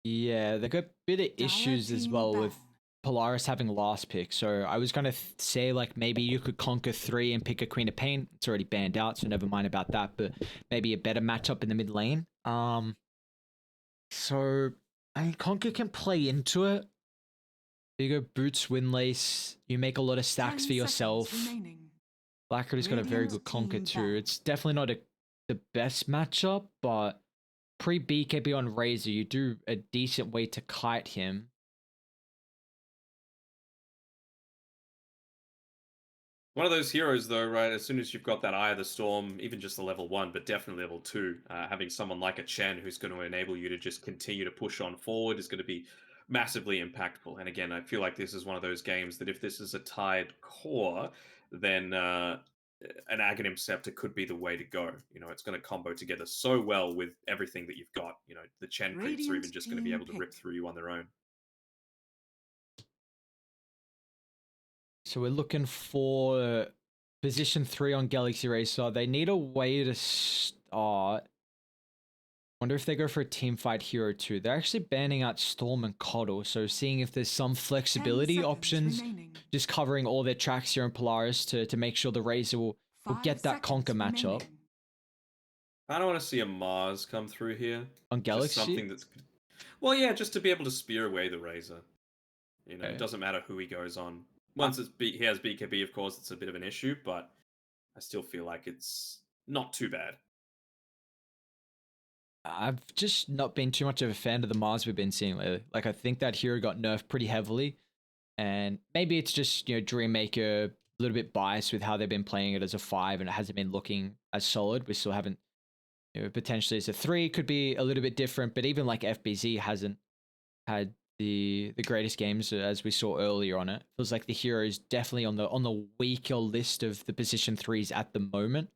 Yeah, they got a bit of Dire issues as team well ban. with Polaris having last pick. So I was gonna say like maybe you could conquer three and pick a Queen of Pain. It's already banned out, so never mind about that. But maybe a better matchup in the mid lane. So I mean, Conquer can play into it. You go Boots, Windlace. You make a lot of stacks 10 for seconds yourself. remaining. Blackroot's got a very Radiant good Conquer team too. ban. It's definitely not the best matchup, but pre BKB on Razor, you do a decent way to kite him. One of those heroes, though, right? As soon as you've got that Eye of the Storm, even just the level 1, but definitely level 2, having someone like a Chen who's going to enable you to just continue to push on forward is going to be massively impactful. And again, I feel like this is one of those games that if this is a tied core, then an Aghanim Scepter could be the way to go. You know, it's going to combo together so well with everything that you've got. You know, the Chen creeps are even Radiant just going to be team able to rip picked. through you on their own. So we're looking for position 3 on Galaxy Racer. They need a way to start. Wonder if they go for a team fight hero too. They're actually banning out Storm and Coddle, so seeing if there's some 10 flexibility seconds options, remaining. just covering all their tracks here in Polaris to make sure the Razor will 5 get that Conquer seconds matchup. remaining. I don't want to see a Mars come through here. On Just Galaxy? something that's... Well, yeah, just to be able to spear away the Razor. You know, Okay. it doesn't matter who he goes on. Once he has BKB, of course, it's a bit of an issue, but I still feel like it's not too bad. I've just not been too much of a fan of the Mars we've been seeing lately. Like, I think that hero got nerfed pretty heavily, and maybe it's just, you know, Dreammaker a little bit biased with how they've been playing it as a 5 and it hasn't been looking as solid. We still haven't, you know, potentially as a 3 could be a little bit different, but even like FBZ hasn't had the greatest games as we saw earlier on it. Feels like the hero is definitely on the weaker list of the position 3s at the moment.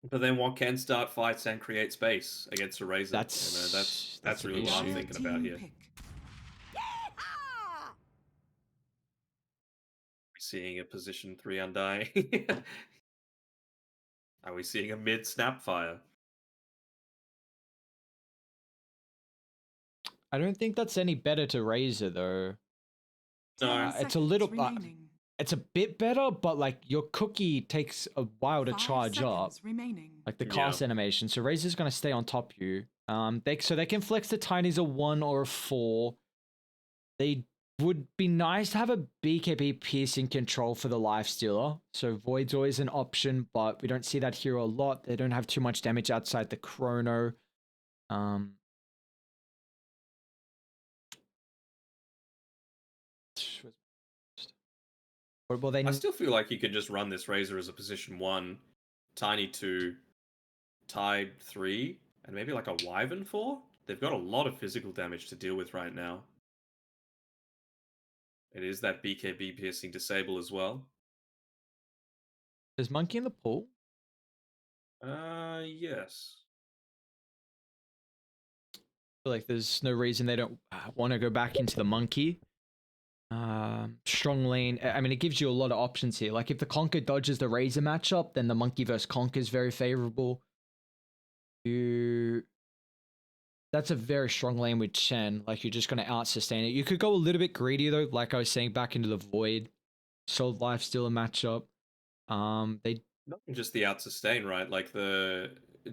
But then what can start fights and create space against a Razor? You know, that's That's an really what I'm issue. thinking about here. Pick. Seeing a position 3 Undying. Are we seeing a mid Snapfire? I don't think that's any better to Razor though. No. It's a little it's a bit better, but like your cookie takes a while to 5 charge up. remaining. Like the cast animation. So Razor's gonna stay on top of you. They can flex the tinies a 1 or a 4. They would be nice to have a BKB piercing control for the lifestealer. So Void's always an option, but we don't see that hero a lot. They don't have too much damage outside the chrono. Well, I still feel like you could just run this Razor as a position 1, Tiny 2, Tide 3, and maybe like a Wyvern 4? They've got a lot of physical damage to deal with right now. It is that BKB piercing disable as well. Is Monkey in the pool? Yes. I feel like there's no reason they don't want to go back into the Monkey. Strong lane. I mean, it gives you a lot of options here. Like if the Conquer dodges the Razor matchup, then the Monkey versus Conquer is very favorable. That's a very strong lane with Chen. Like you're just going to out sustain it. You could go a little bit greedy though, like I was saying, back into the Void. Soul Life still a matchup. They Not just the out sustain, right? Like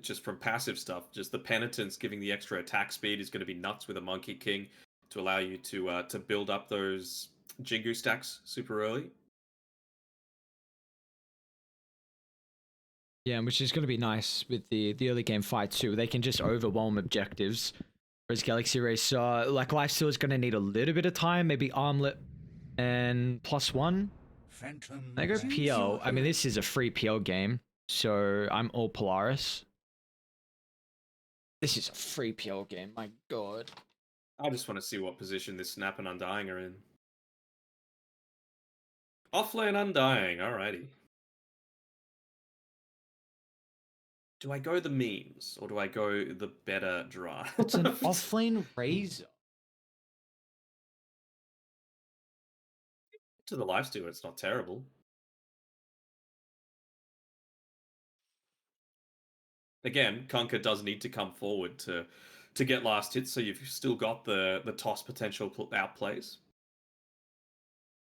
just from passive stuff, just the penitence giving the extra attack speed is going to be nuts with a Monkey King to allow you to build up those Jingu stacks super early. Yeah, which is going to be nice with the early game fights too. They can just overwhelm objectives. Whereas Galaxy Race, like Lifesteal is going to need a little bit of time, maybe Armlet and +1. Phantom. They go PL. I mean, this is a free PL game, so I'm all Polaris. This is a free PL game, my god. I just want to see what position this Snap and Undying are in. Offlane Undying, alrighty. Do I go the memes, or do I go the better draft? It's an offlane Razor. To the lifesteal, it's not terrible. Again, Kunkka does need to come forward to to get last hits, so you've still got the toss potential outplays.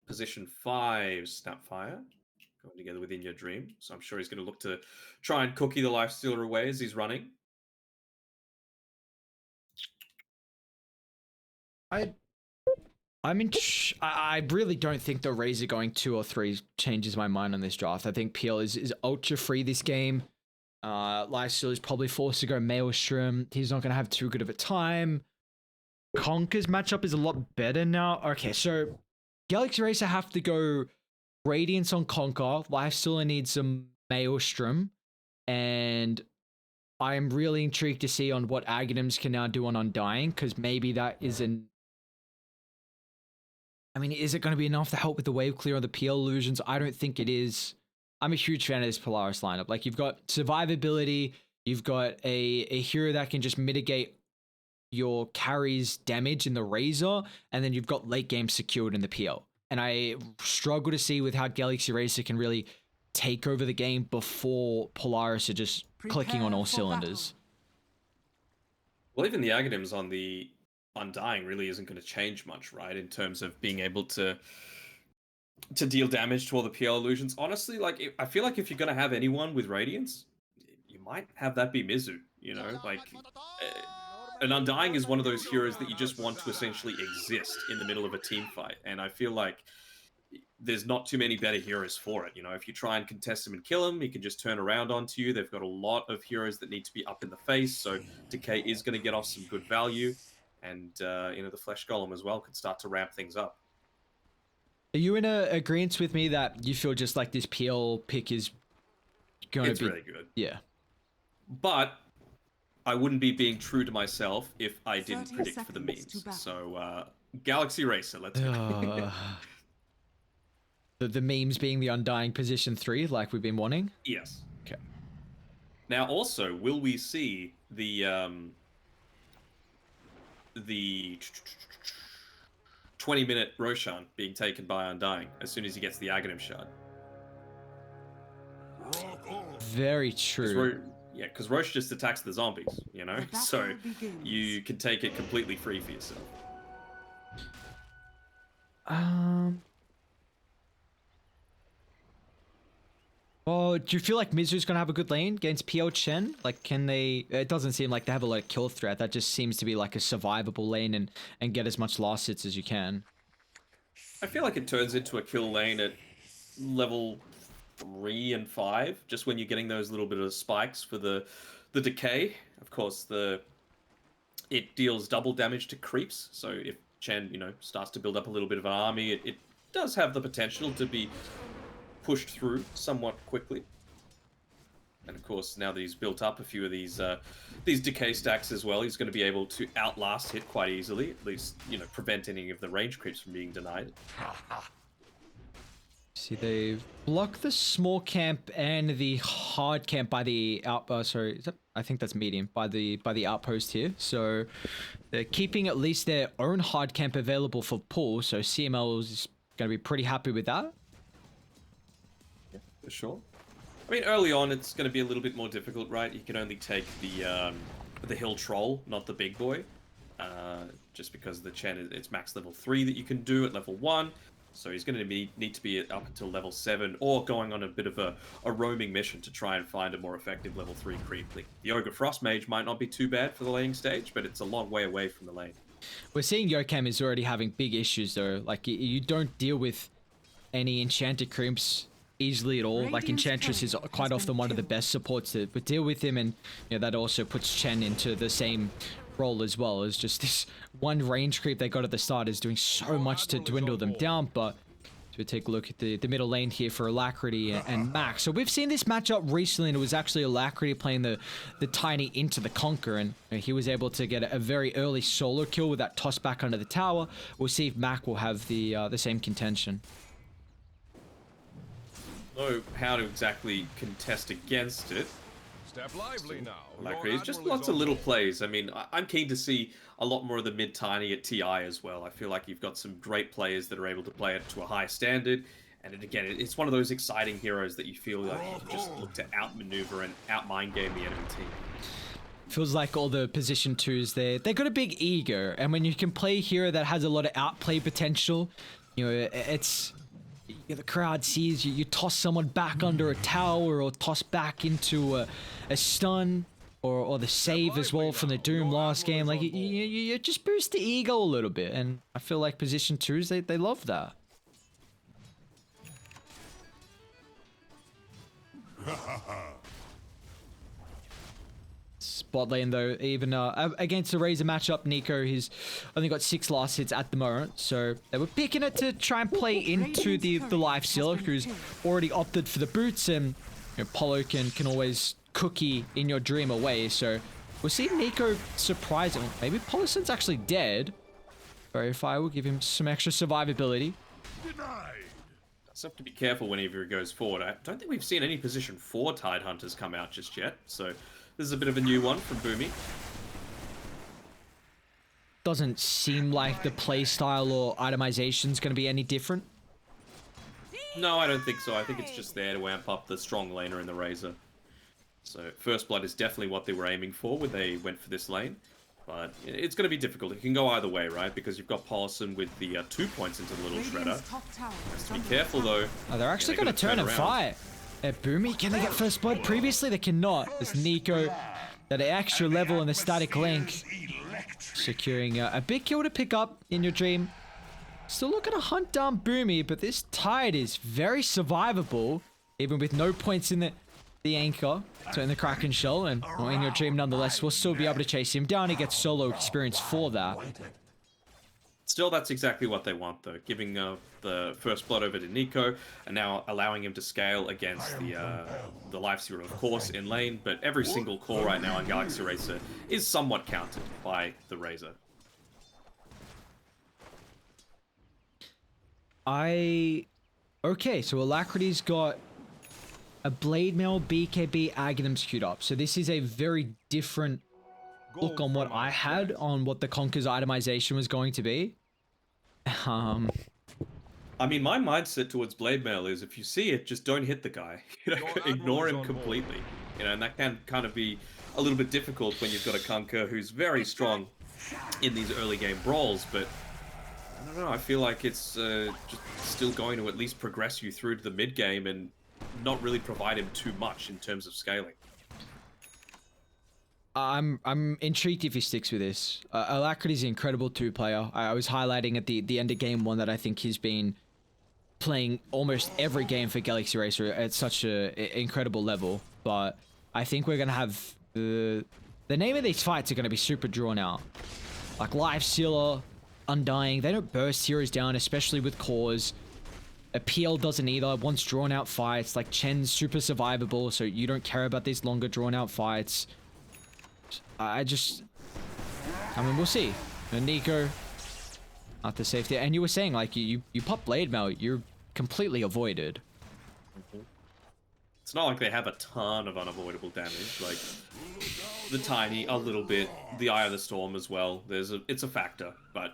Position 5, Snapfire, going together within your dream. So I'm sure he's going to look to try and cookie the life stealer away as he's running. I really don't think the Razor going 2 or 3 changes my mind on this draft. I think PL is ultra free this game. Lifesteal is probably forced to go Maelstrom. He's not going to have too good of a time. Conker's matchup is a lot better now. Okay, so Galaxy Racer have to go Radiance on Conker. Lifesteal needs some Maelstrom. And I am really intrigued to see on what Aghanims can now do on Undying, because maybe that isn't... I mean, is it going to be enough to help with the wave clear on the PL illusions? I don't think it is. I'm a huge fan of this Polaris lineup. Like, you've got survivability, you've got a hero that can just mitigate your carry's damage in the Razor, and then you've got late game secured in the PL. And I struggle to see with how Galaxy Racer can really take over the game before Polaris are just clicking on all cylinders. Well, even the Aghanims on the Undying really isn't going to change much, right? In terms of being able to deal damage to all the PL illusions. Honestly, like, I feel like if you're going to have anyone with Radiance, you might have that be Mizu, you know? Like, an Undying is one of those heroes that you just want to essentially exist in the middle of a team fight. And I feel like there's not too many better heroes for it. You know, if you try and contest him and kill him, he can just turn around onto you. They've got a lot of heroes that need to be up in the face, so Decay is going to get off some good value. And, you know, the Flesh Golem as well could start to ramp things up. Are you in agreement with me that you feel just like this PL pick is going to be... It's really good. Yeah. But I wouldn't be being true to myself if I didn't predict for the memes. So, Galaxy Racer, let's go. The memes being the Undying position 3, like we've been wanting? Yes. Okay. Now, also, will we see the 20-minute Roshan being taken by Undying as soon as he gets the Aghanim shard? Very true. Yeah, because Roche just attacks the zombies, you know? So you can take it completely free for yourself. Well, do you feel like Mizu's gonna have a good lane against PL Chen? Like, can they... It doesn't seem like they have a lot of kill threat. That just seems to be like a survivable lane and get as much last hits as you can. I feel like it turns into a kill lane at level 3 and 5, just when you're getting those little bit of spikes for the decay. Of course, it deals double damage to creeps, so if Chen, you know, starts to build up a little bit of an army, it does have the potential to be pushed through somewhat quickly. And of course, now that he's built up a few of these decay stacks as well, he's going to be able to outlast hit quite easily, at least, you know, prevent any of the range creeps from being denied. See, they've blocked the small camp and the hard camp by the I think that's medium, by the outpost here. So they're keeping at least their own hard camp available for pull, so CML is going to be pretty happy with that. Yeah, for sure. I mean, early on, it's going to be a little bit more difficult, right? You can only take the hill troll, not the big boy, just because the Chen it's max level 3 that you can do at level 1. So he's going to need to be up until level 7, or going on a bit of a roaming mission to try and find a more effective level 3 creep. Like, the Ogre Frost Mage might not be too bad for the laning stage, but it's a long way away from the lane. We're seeing Yokam is already having big issues though. Like, you don't deal with any enchanted creeps easily at all. Like, Enchantress is quite often one of the best supports to deal with him, and you know that also puts Chen into the same role as well. As just this one range creep they got at the start is doing so much to dwindle them down. But to take a look at the middle lane here for Alacrity and Max. So we've seen this matchup recently, and it was actually Alacrity playing the Tiny into the Conquer, and he was able to get a very early solo kill with that toss back under the tower. We'll see if Mac will have the same contention. Know how to exactly contest against it. Step lively now. Alacrity, just lots of little plays. I mean, I'm keen to see a lot more of the mid-tiny at TI as well. I feel like you've got some great players that are able to play it to a high standard. And again, it's one of those exciting heroes that you feel like you can just look to outmaneuver and out-mind game the enemy team. feels like all the position twos, they got a big ego, and when you can play a hero that has a lot of outplay potential, you know, it's the crowd sees you, you toss someone back under a tower or toss back into a stun or the save as well from the Doom last game. Like you just boost the ego a little bit, and I feel like position twos, they love that. Bot lane though, even against the Razor matchup, Nico, he's only got 6 last hits at the moment, so they were picking it to try and play into the life stealer, who's already opted for the boots, and you know, Polo can always cookie in your dream away, so we'll see Nico surprising. Maybe Polison's actually dead. Verify will give him some extra survivability. Just have to be careful whenever he goes forward. I don't think we've seen any position 4 Tide Hunters come out just yet, so this is a bit of a new one from Boomy. Doesn't seem like the playstyle or itemization is going to be any different. No, I don't think so. I think it's just there to amp up the strong laner in the Razor. So First Blood is definitely what they were aiming for when they went for this lane. But it's going to be difficult. It can go either way, right? Because you've got Paulson with the 2 points into the little shredder. Has to be careful though. Oh, they're actually going to turn and fight. Boomy, can they get First Blood? Previously they cannot. It's Nico at an extra level in the static link, securing a big kill to pick up in your dream. Still looking to hunt down Boomy, but this Tide is very survivable, even with no points in the anchor, so in the Kraken shell, and in your dream nonetheless, we'll still be able to chase him down and get solo experience for that. Still, that's exactly what they want, though. Giving the First Blood over to Nico, and now allowing him to scale against the Life Stealer, of course, in lane. But every single core right now on Galaxy Racer is somewhat countered by the Razor. Okay, so Alacrity's got a Blade Mail BKB Aghanims queued up. So this is a very different look on what I had on what the Conker's itemization was going to be. I mean, my mindset towards Blade Mail is if you see it, just don't hit the guy. You know, ignore him completely. You know, and that can kind of be a little bit difficult when you've got a Conker who's very strong in these early game brawls, but I don't know, I feel like it's just still going to at least progress you through to the mid game and not really provide him too much in terms of scaling. I'm intrigued if he sticks with this. Alacrity's an incredible 2-player. I was highlighting at the end of game 1 that I think he's been playing almost every game for Galaxy Racer at such an incredible level. But I think we're going to have... the name of these fights are going to be super drawn out. Like Life Stealer, Undying, they don't burst heroes down, especially with cores. A PL doesn't either. Wants drawn out fights. Like Chen's super survivable, so you don't care about these longer drawn out fights. I mean, we'll see. And Nico, after safety, and you were saying like you pop Blade Mail, you're completely avoided. It's not like they have a ton of unavoidable damage. Like the Tiny, a little bit. The Eye of the Storm as well. It's a factor, but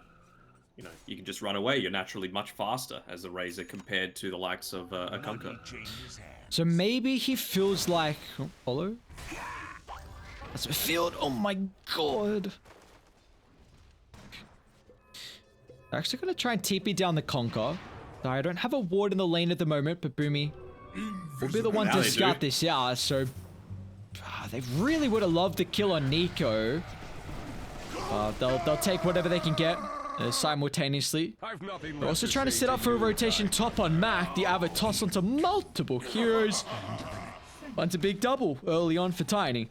you know, you can just run away. You're naturally much faster as a Razor compared to the likes of a Conker. So maybe he feels like... Oh, follow? That's a field. Oh my god. They're actually going to try and TP down the Conker. I don't have a ward in the lane at the moment, but Boomy will be the one to scout this out. So they really would have loved the kill on Nico. They'll take whatever they can get. Simultaneously. They're also trying to set up for a rotation top on Mac. The Ava toss onto multiple heroes. Onto big double early on for Tiny.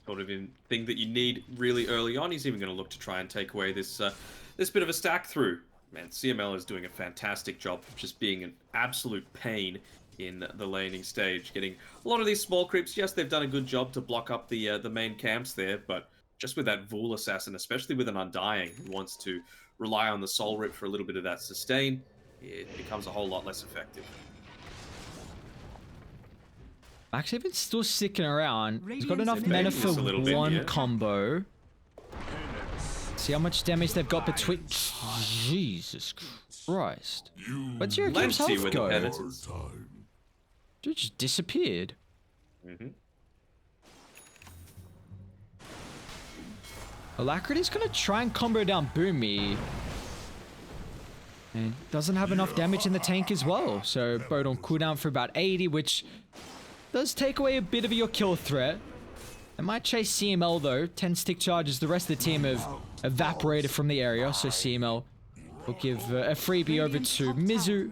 Sort of thing that you need really early on. He's even going to look to try and take away this this bit of a stack through. Man, CML is doing a fantastic job of just being an absolute pain in the laning stage. Getting a lot of these small creeps. Yes, they've done a good job to block up the main camps there, but just with that Vul Assassin, especially with an Undying who wants to rely on the Soul Rip for a little bit of that sustain, it becomes a whole lot less effective. Max even still sticking around. He's got enough mana for one combo. See how much damage they've got between... Jesus Christ. What's your game's health go? Dude just disappeared. Alacrity's gonna try and combo down Boomy. And doesn't have enough damage in the tank as well. So both on cooldown for about 80, which does take away a bit of your kill threat. It might chase CML though. 10 stick charges. The rest of the team have evaporated from the area. So CML will give a freebie over to Mizu.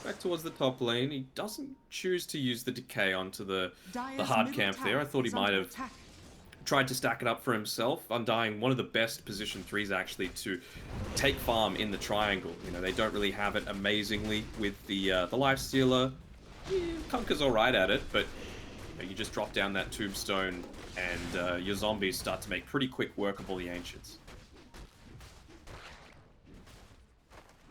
Back towards the top lane. He doesn't choose to use the decay onto the hard camp there. I thought he might have tried to stack it up for himself. Undying, one of the best position 3s actually to take farm in the triangle. You know, they don't really have it amazingly with the lifestealer. Yeah, Kunkka's alright at it, but you know, you just drop down that tombstone and your zombies start to make pretty quick work of all the ancients.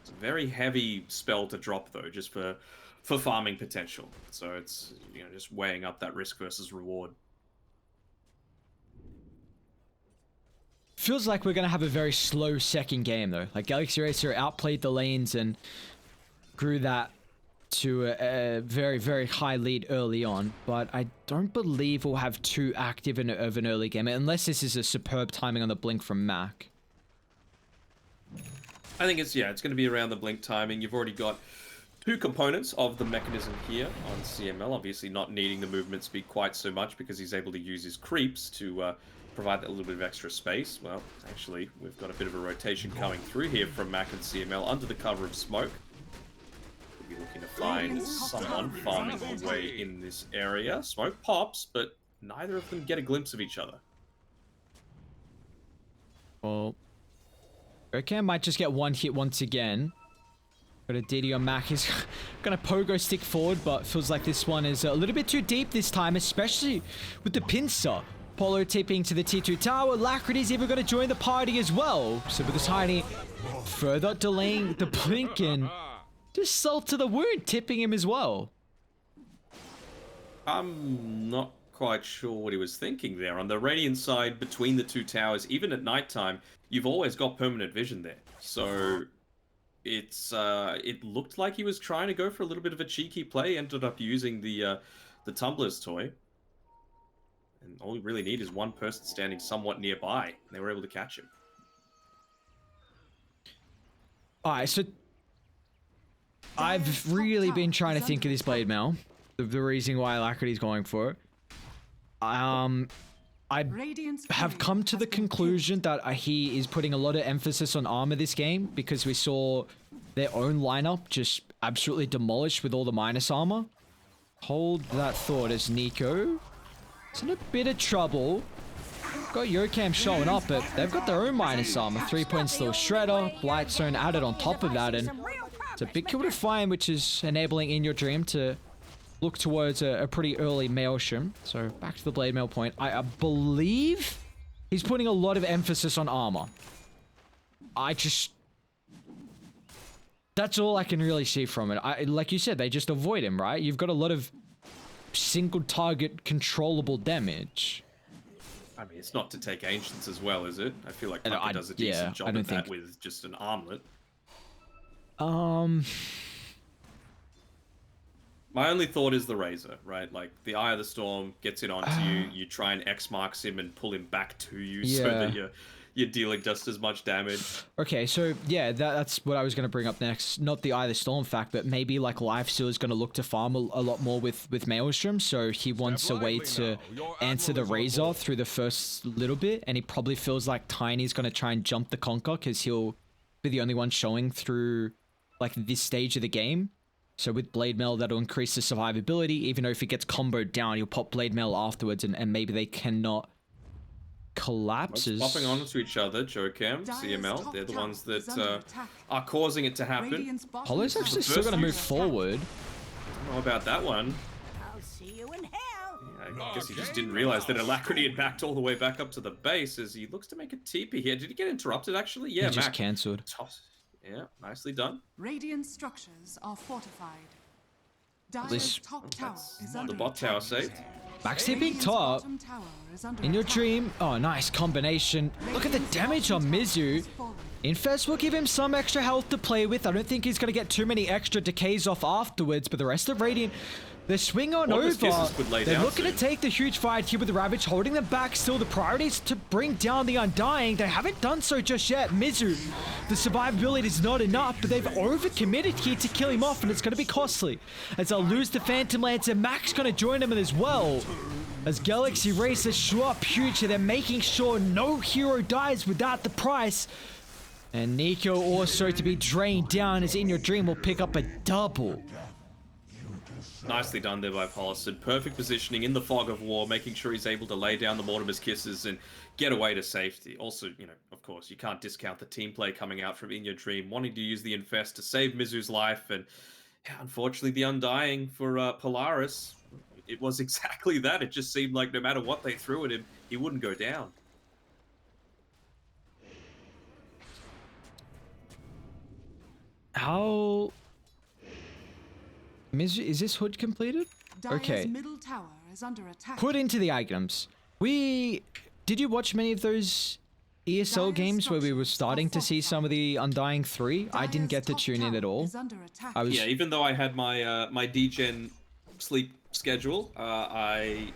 It's a very heavy spell to drop though, just for farming potential. So it's, you know, just weighing up that risk versus reward. Feels like we're going to have a very slow second game, though. Like, Galaxy Racer outplayed the lanes and grew that to a very, very high lead early on. But I don't believe we'll have too active of an early game, unless this is a superb timing on the blink from Mac. I think it's going to be around the blink timing. You've already got 2 components of the mechanism here on CML. Obviously not needing the movement speed quite so much because he's able to use his creeps to provide that little bit of extra space. Well, actually, we've got a bit of a rotation coming through here from Mac and CML under the cover of smoke. We'll be looking to find someone farming away in this area. Smoke pops, but neither of them get a glimpse of each other. Well, Urkan might just get one hit once again. Got a DD on Mac. He's gonna pogo stick forward, but feels like this one is a little bit too deep this time, especially with the pincer. Polo tipping to the T2 tower. Alacrity's even going to join the party as well. So with the tiny further delaying the blink and just salt to the wound, tipping him as well. I'm not quite sure what he was thinking there. On the Radiant side, between the 2 towers, even at nighttime, you've always got permanent vision there. So it's it looked like he was trying to go for a little bit of a cheeky play. Ended up using the Tumbler's toy. And all we really need is one person standing somewhat nearby. And they were able to catch him. Alright, so I've really been trying to think of this blade mail. The reason why Alacrity's going for it. I have come to the conclusion that he is putting a lot of emphasis on armor this game because we saw their own lineup just absolutely demolished with all the minus armor. Hold that thought as Nico is in a bit of trouble. Got Yokam showing up, but they've got their own minus armor. 3-point still Shredder, Blight Zone added on top of that, and it's a big kill to find, which is enabling In Your Dream to look towards a pretty early Maelstrom. So back to the Blade Mail point. I believe he's putting a lot of emphasis on armor. That's all I can really see from it. Like you said, they just avoid him, right? You've got a lot of single target controllable damage. I mean, it's not to take Ancients as well, is it? I feel like Kunkka does a decent job of that with just an armlet. My only thought is the Razor, right? Like, the Eye of the Storm gets it onto you, you try and X-marks him and pull him back to you so that you're dealing just as much damage. Okay, so yeah, that's what I was going to bring up next. Not the Eye of the Storm fact, but maybe like Lifesteal is going to look to farm a lot more with Maelstrom, so he wants a way to answer the Razor through the first little bit, and he probably feels like Tiny's going to try and jump the Conquer because he'll be the only one showing through like this stage of the game. So with Blade Mail, that'll increase the survivability, even though if it gets comboed down, you'll pop Blade Mail afterwards, and maybe they cannot collapses. Popping onto each other, Jokam, CML, they're the ones that are causing it to happen. Polo's actually still going to move forward. I don't know about that one. I'll see you in hell. Yeah, I guess he just didn't realize that Alacrity had backed all the way back up to the base as he looks to make a TP here. Did he get interrupted actually? Yeah, he just cancelled. Yeah, nicely done. Radiant structures are fortified. This top tower is the bot tower saved. Max TP top. In Your Dream. Oh, nice combination. Look at the damage on Mizu. Infest will give him some extra health to play with. I don't think he's going to get too many extra decays off afterwards, but the rest of Radiant They swing on What over. Kisses could lay They're down looking to soon. take the huge fight here with the Ravage, holding them back. Still, the priority is to bring down the Undying. They haven't done so just yet. Mizu, the survivability is not enough, but they've overcommitted here to kill him off, and it's going to be costly. As they'll lose the Phantom Lancer, Mac's going to join them as well. As Galaxy Racer show up huge, they're making sure no hero dies without the price. And Nico also to be drained down, as In Your Dream will pick up a double. Nicely done there by Polaris. Perfect positioning in the fog of war, making sure he's able to lay down the Mortimer's Kisses and get away to safety. Also, you know, of course, you can't discount the team play coming out from In Your Dream, wanting to use the Infest to save Mizu's life. And yeah, unfortunately, the Undying for Polaris, it was exactly that. It just seemed like no matter what they threw at him, he wouldn't go down. How... Is this HUD completed? Dire's Okay. middle tower is under attack. Put into the items. Did you watch many of those ESL Dire's games where we were structures starting are to see some of the Undying 3? I didn't get Dire's to top tune in tower at all. is under attack. I was Yeah, even though I had my my DGen sleep schedule, I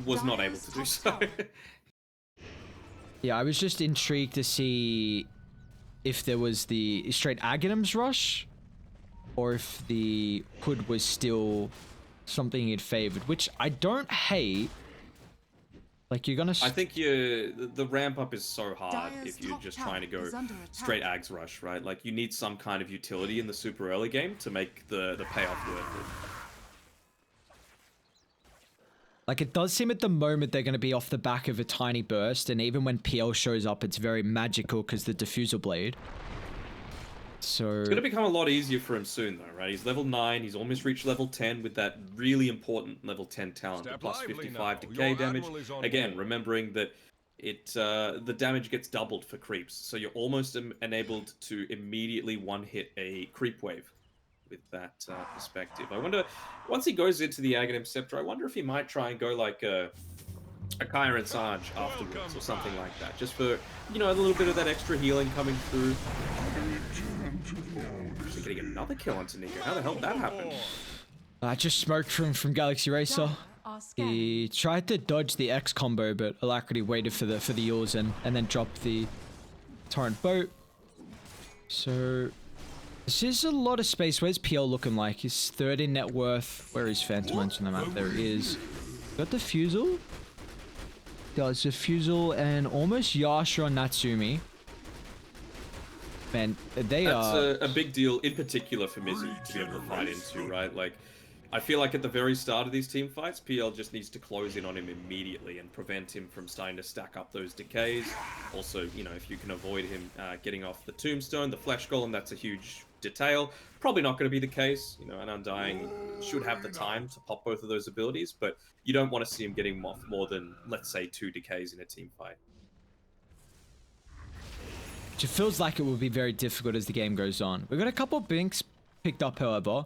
was not able to do so. I was just intrigued to see if there was the straight Aghanim's rush or if the HUD was still something it favored, which I don't hate. Like, you're gonna... I think the ramp up is so hard Dire's if you're top just tower trying to go is under attack. straight Ags rush, right? Like, you need some kind of utility in the super early game to make the payoff worth it. Like, it does seem at the moment they're going to be off the back of a tiny burst, and even when PL shows up, it's very magical because the diffuser blade. So... It's going to become a lot easier for him soon, though, right? He's level 9, he's almost reached level 10 with that really important level 10 talent, the Step plus lively 55 now. decay Your damage. admiral is on Again, board. remembering that the damage gets doubled for creeps, so you're almost enabled to immediately one-hit a creep wave with that perspective. I wonder, once he goes into the Aghanim Scepter, I wonder if he might try and go like a Kyron Sarge afterwards or something like that, just for, you know, a little bit of that extra healing coming through. Actually getting another kill onto Nico. How the hell did that happen? I just smoked from Galaxy Racer. Dire are scanning. He tried to dodge the X combo, but Alacrity waited for the Yaws and then dropped the Torrent Boat. So this is a lot of space. Where's PL looking like? He's third in net worth. Where is Phantom Lens on the map? There he is. Got the Fusel. Does the Fusel and almost Yasha on Natsumi. Man, they That's are... a big deal, in particular for Mizu to be able to fight into, right? Like, I feel like at the very start of these team fights, PL just needs to close in on him immediately and prevent him from starting to stack up those decays. Also, you know, if you can avoid him getting off the Tombstone, the Flesh Golem, that's a huge detail. Probably not going to be the case. You know, an Undying should have the time to pop both of those abilities, but you don't want to see him getting off more than, let's say, 2 decays in a team fight. It feels like it will be very difficult as the game goes on. We've got a couple binks picked up, however.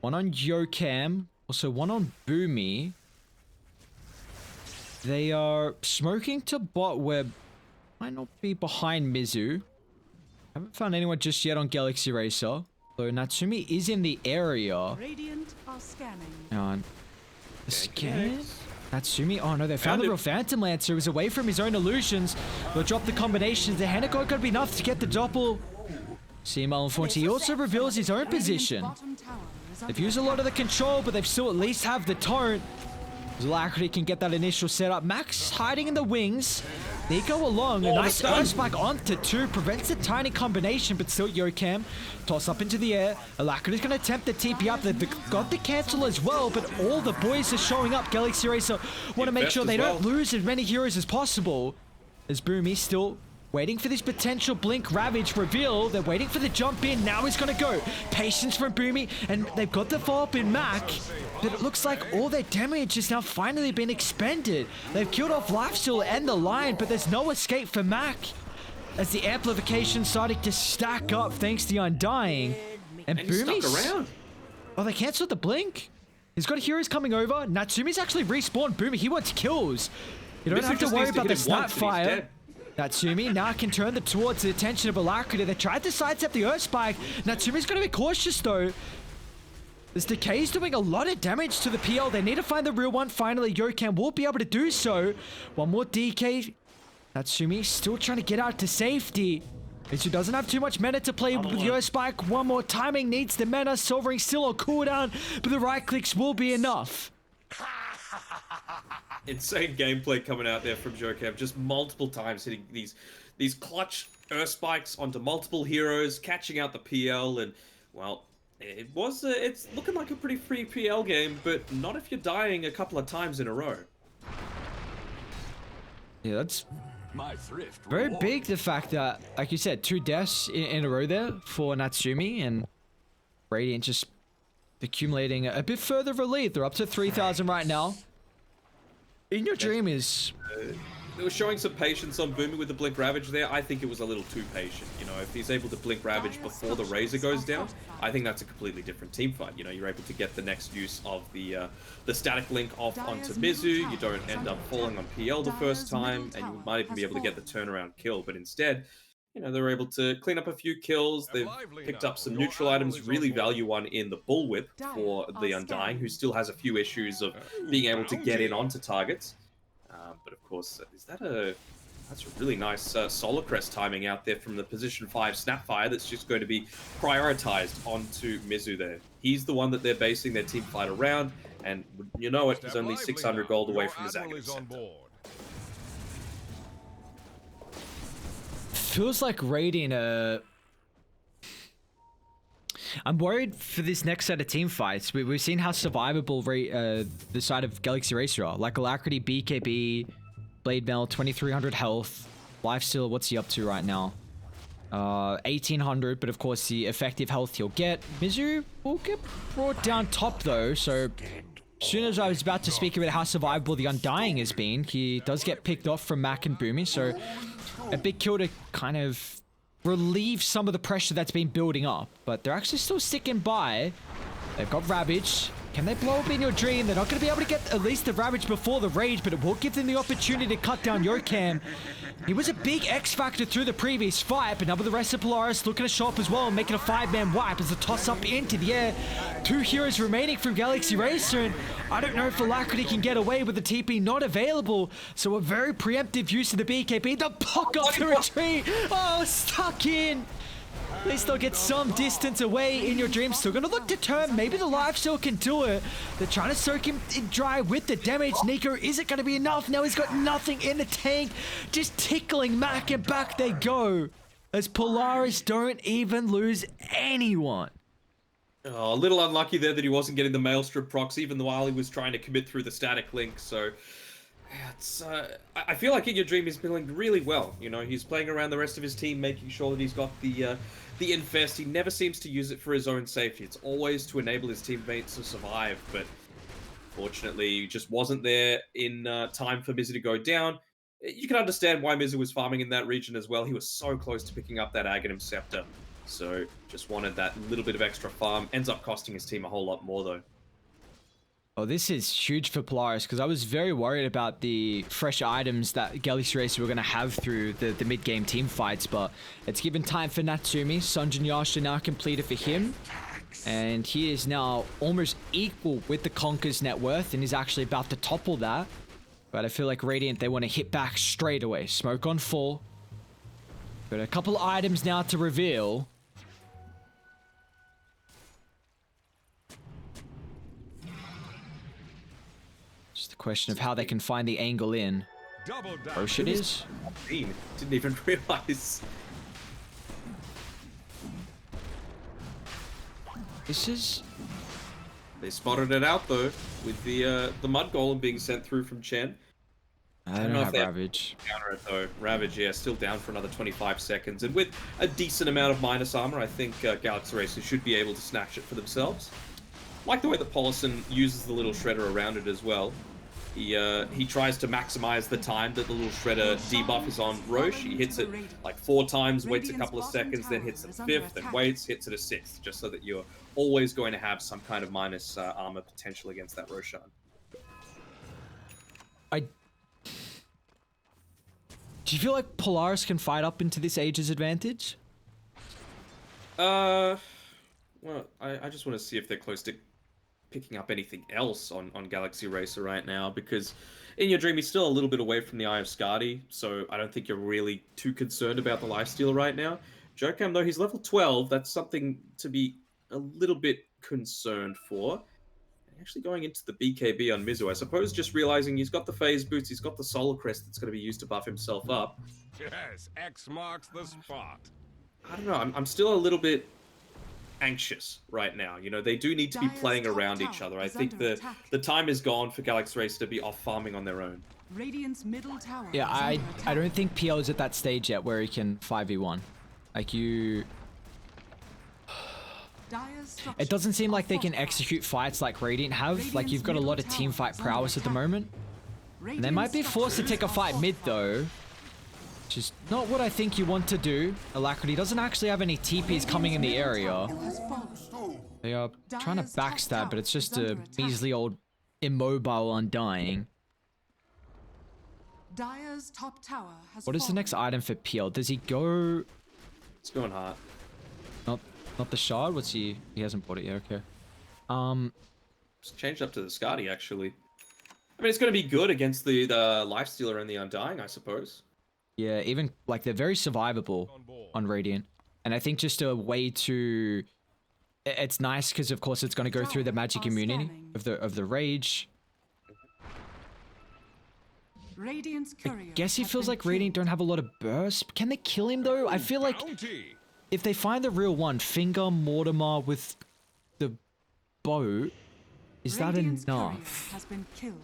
One on Yokam, also one on Boomy. They are smoking to bot web. Might not be behind Mizu. Haven't found anyone just yet on Galaxy Racer. Though Natsumi is in the area. Radiant are scanning. Hang on. The scan? Thanks. Natsumi? Oh no, they found the him. real Phantom Lancer. He was away from his own illusions. They'll drop the combinations. The Hanako could be enough to get the doppel. CML unfortunately, he also reveals his own Radiant's position. bottom tower is under They've used a lot of the control, but they've still at least have the torrent. Alacrity can get that initial setup. Max hiding in the wings. They go along. A Oh, the nice stun. air spike onto 2. Prevents a tiny combination, but still Yokam. Toss up into the air. Alacrity's going to attempt the TP up. They've got the cancel as well, but all the boys are showing up. Galaxy Racer want to make Invest sure as they don't well. lose as many heroes as possible. As Boomy still waiting for this potential Blink Ravage reveal. They're waiting for the jump in. Now he's going to go. Patience from Boomy, and they've got the follow-up in Mac. But it looks like all their damage has now finally been expended. They've killed off Lifesteal and the Lion, but there's no escape for Mac. As the amplification starting to stack up thanks to the Undying. And And he stuck Boomy's... around. Oh, they cancelled the Blink? He's got heroes coming over. Natsumi's actually respawned Boomy. He wants kills. You don't Mizu have to just worry needs to about hit the him snap once and he's fire. dead. Natsumi now can turn towards the attention of Alacrity. They tried to sidestep the Earth Spike. Natsumi's going to be cautious though. This Decay's doing a lot of damage to the PL. They need to find the real one. Finally, Yokan will be able to do so. One more DK. Natsumi still trying to get out to safety. Mitsu doesn't have too much mana to play with Yo Spike. One more timing needs the mana. Silvering still on cooldown, but the right clicks will be enough. Insane gameplay coming out there from Jokem. Just multiple times hitting these clutch Earth Spikes onto multiple heroes, catching out the PL, and, well, it's looking like a pretty free PL game, but not if you're dying a couple of times in a row. Yeah, that's My thrift very reward. big, the fact that, like you said, 2 deaths in a row there for Natsumi, and Radiant just accumulating a bit further of a lead. They're up to 3,000 right now. In Your Dream is... They were showing some patience on Boomy with the Blink Ravage there. I think it was a little too patient. You know, if he's able to Blink Ravage before the Razor goes down, I think that's a completely different team fight. You know, you're able to get the next use of the static link off onto Mizu. You don't end up falling on PL the first time, and you might even be able to get the turnaround kill. But instead, you know, they were able to clean up a few kills. They've picked up some neutral items, really value one in the Bullwhip for the Undying, who still has a few issues of being able to get in onto targets. But of course, that's a really nice Solar Crest timing out there from the position 5 Snapfire that's just going to be prioritized onto Mizu there. He's the one that they're basing their team fight around, and you know it, he's only 600 gold away from his Aghanim Scepter. Feels like Radiant, I'm worried for this next set of team fights. We've seen how survivable the side of Galaxy Racer are. Like Alacrity, BKB, Blade Mail, 2300 health. Lifesteal, what's he up to right now? 1800, but of course the effective health he'll get. Mizu will get brought down top though, so as soon as I was about to speak about how survivable the Undying has been, he does get picked off from Mac and Boomy, so a big kill to kind of relieve some of the pressure that's been building up, but they're actually still sticking by. They've got Ravage. Can they blow up In Your Dream? They're not going to be able to get at least the Ravage before the Rage, but it will give them the opportunity to cut down Yokan. He was a big X factor through the previous fight, but now with the rest of Polaris looking to show up as well and making a 5-man wipe as a toss up into the air. 2 heroes remaining from Galaxy Racer, and I don't know if Alacrity can get away with the TP not available, so a very preemptive use of the BKB. The puck off the retreat! Oh, stuck in! They still get some distance away. In Your Dream still gonna look to turn. Maybe the lifesteal can do it. They're trying to soak him in dry with the damage. Nico, is it gonna be enough? Now he's got nothing in the tank. Just tickling Mac, and back they go. As Polaris don't even lose anyone. Oh, a little unlucky there that he wasn't getting the Maelstrom procs even while he was trying to commit through the static link, so... It's, I feel like In Your Dream is playing really well. You know, he's playing around the rest of his team, making sure that he's got the infest. He never seems to use it for his own safety. It's always to enable his teammates to survive, but fortunately, he just wasn't there in time for Mizu to go down. You can understand why Mizu was farming in that region as well. He was so close to picking up that Aghanim Scepter, so just wanted that little bit of extra farm. Ends up costing his team a whole lot more, though. Oh, this is huge for Polaris, because I was very worried about the fresh items that Galaxy Racer were going to have through the mid-game team fights, but it's given time for Natsumi. Sunjin Yasha now completed for him, and he is now almost equal with the Conker's net worth, and is actually about to topple that. But I feel like Radiant, they want to hit back straight away. Smoke on 4. Got a couple items now to reveal. Just a question of how they can find the angle in. Oh, shit is. Didn't even realize. This is... They spotted it out though, with the Mud Golem being sent through from Chen. I don't know if have they Ravage. Counter it though. Ravage, yeah, still down for another 25 seconds, and with a decent amount of minus armor, I think Galaxy Racer should be able to snatch it for themselves. Like the way that Paulison uses the little shredder around it as well. He tries to maximize the time that the little shredder debuff is on Roche. He hits it like 4 times, waits a couple of seconds, then hits it a 5th, then waits, hits it a 6th, just so that you're always going to have some kind of minus armor potential against that Roshan. Do you feel like Polaris can fight up into this Aegis advantage? Well, I just want to see if they're close to picking up anything else on Galaxy Racer right now, because in your dream he's still a little bit away from the Eye of Skadi, so I don't think you're really too concerned about the lifesteal right now. Jokam, though, he's level 12. That's something to be a little bit concerned for. Actually going into the BKB on Mizu, I suppose, just realizing he's got the phase boots, he's got the solar crest that's going to be used to buff himself up. Yes, X marks the spot. I don't know, I'm still a little bit anxious right now. You know, they do need to be Dire's playing top around each tower other. I is think under the attack. the time is gone for Galaxy Race to be off farming on their own. Radiant's middle tower Yeah, is I under I attack. don't think PL is at that stage yet where he can 5v1. Like you, Dire's it doesn't seem structures like are they can fortified. execute fights like Radiant have. Like Radiant's you've got a lot of middle team tower fight is under prowess at the attack. moment. And they might be forced to take a fight mid though. Which is not what I think you want to do. Alacrity doesn't actually have any TPs coming in the area. Has fallen. They are trying to Dire's top backstab, but it's tower just is a under attack. measly old immobile undying. Dire's top tower has What is the next item for PL? Does he go It's going hard. not the shard? What's he hasn't bought it yet, okay. It's changed up to the Skadi, actually. I mean, it's going to be good against the Lifestealer and the Undying, I suppose. Yeah, even like they're very survivable on Radiant. And I think just a way to it's nice because of course it's going to go through the magic immunity of the rage. Radiant's I courier guess he has feels been like Radiant killed. don't have a lot of burst. Can they kill him though? I feel like Bounty. if they find the real one, Finger Mortimer with the bow, is that Radiant's courier enough? has been killed.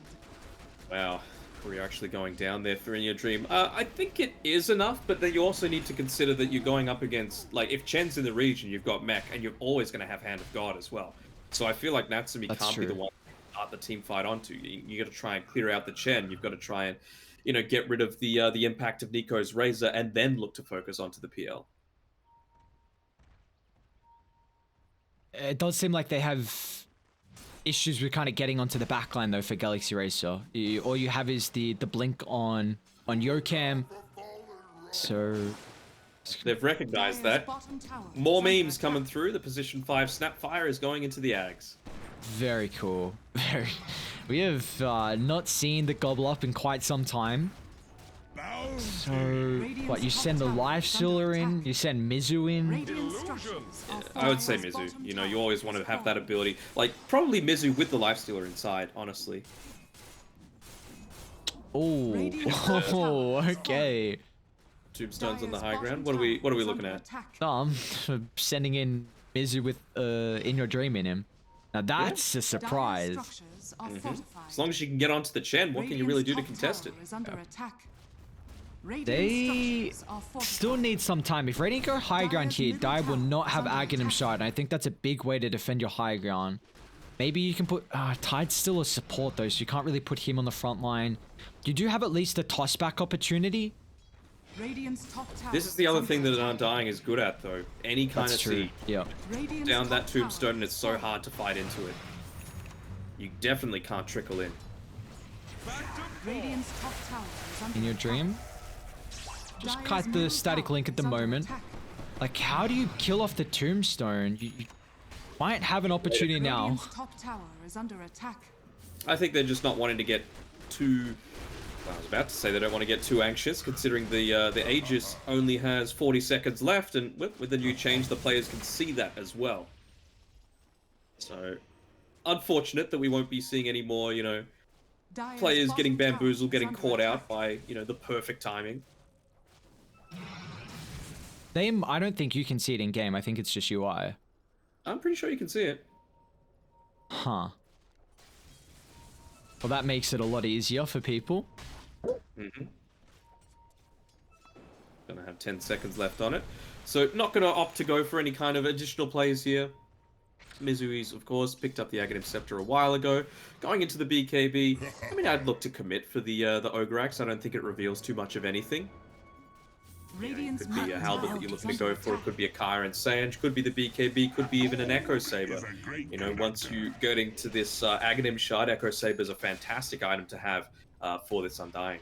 Wow, we're actually going down there for In Your Dream. I think it is enough, but then you also need to consider that you're going up against, like, if Chen's in the region, you've got Mech, and you're always going to have Hand of God as well. So I feel like Natsumi That's can't be the true. one to start the team fight onto. You got to try and clear out the Chen. You've got to try and, you know, get rid of the impact of Nico's Razor, and then look to focus onto the PL. It does seem like they have issues with kind of getting onto the backline though for Galaxy Racer. All you have is the blink on Yokam. So They've recognized Dire's that. bottom tower More is under memes coming attack. through. The position 5 Snapfire is going into the Ags. very cool. Very. We have not seen the Gobble Up in quite some time. So what? You send the Life Stealer in. You send Mizu in. Radiant structures are I would say Dire's Mizu. bottom You know, you tower always want to is have that fallen. ability. Like, probably Mizu with the Lifestealer inside, honestly. Oh, Radiant's oh, tower is okay. Tombstones on the Dire's high bottom ground. What are we tower is looking under at? attack. No, I'm sending in Mizu with In Your Dream in him. Now that's a Dire's surprise. structures are fortified. As long as you can get onto the Chen, what can you really do to Radiant's contest top it? tower is under attack. Radiant They structures are fortified. still need some time. If Radiant go high ground Dire's here, middle Dire will tower not is have under Aghanim attack. Shard, and I think that's a big way to defend your high ground. Maybe you can put Tide's still a support though, so you can't really put him on the front line. You do have at least a toss back opportunity. Radiant's top tower This is the other under thing that an attack. Undying is good at, though. Any kind That's of true. seed. Yeah. Radiant's Down top that tower tombstone, and is it's so fallen. hard to fight into it. You definitely can't trickle in. Radiant's top tower is under In your attack. dream, just Dire's cut the middle static tower link at the is under moment. attack. Like, how do you kill off the tombstone? You might have an opportunity now. Radiant's top tower is under attack. I think they're just not wanting to get too... I was about to say they don't want to get too anxious, considering the Aegis only has 40 seconds left, and with the new change, the players can see that as well. So, unfortunate that we won't be seeing any more, you know, Dire's players bottom getting tower bamboozled, is getting under caught out attack. by, you know, the perfect timing. I don't think you can see it in game. I think it's just UI. I'm pretty sure you can see it. Huh. Well, that makes it a lot easier for people. Gonna have 10 seconds left on it. So, not gonna opt to go for any kind of additional plays here. Mizui's, of course, picked up the Aghanim Scepter a while ago. Going into the BKB, I mean, I'd look to commit for the Ogreax. I don't think it reveals too much of anything. You know, it Radiant's could be a middle Halberd tower that you're is looking to under go for. It attack. could be a Kyra and Sange. Could be the BKB. Could be even an Echo Saber. You know, once you get into this Aghanim Shard, Echo Saber is a fantastic item to have for this Undying.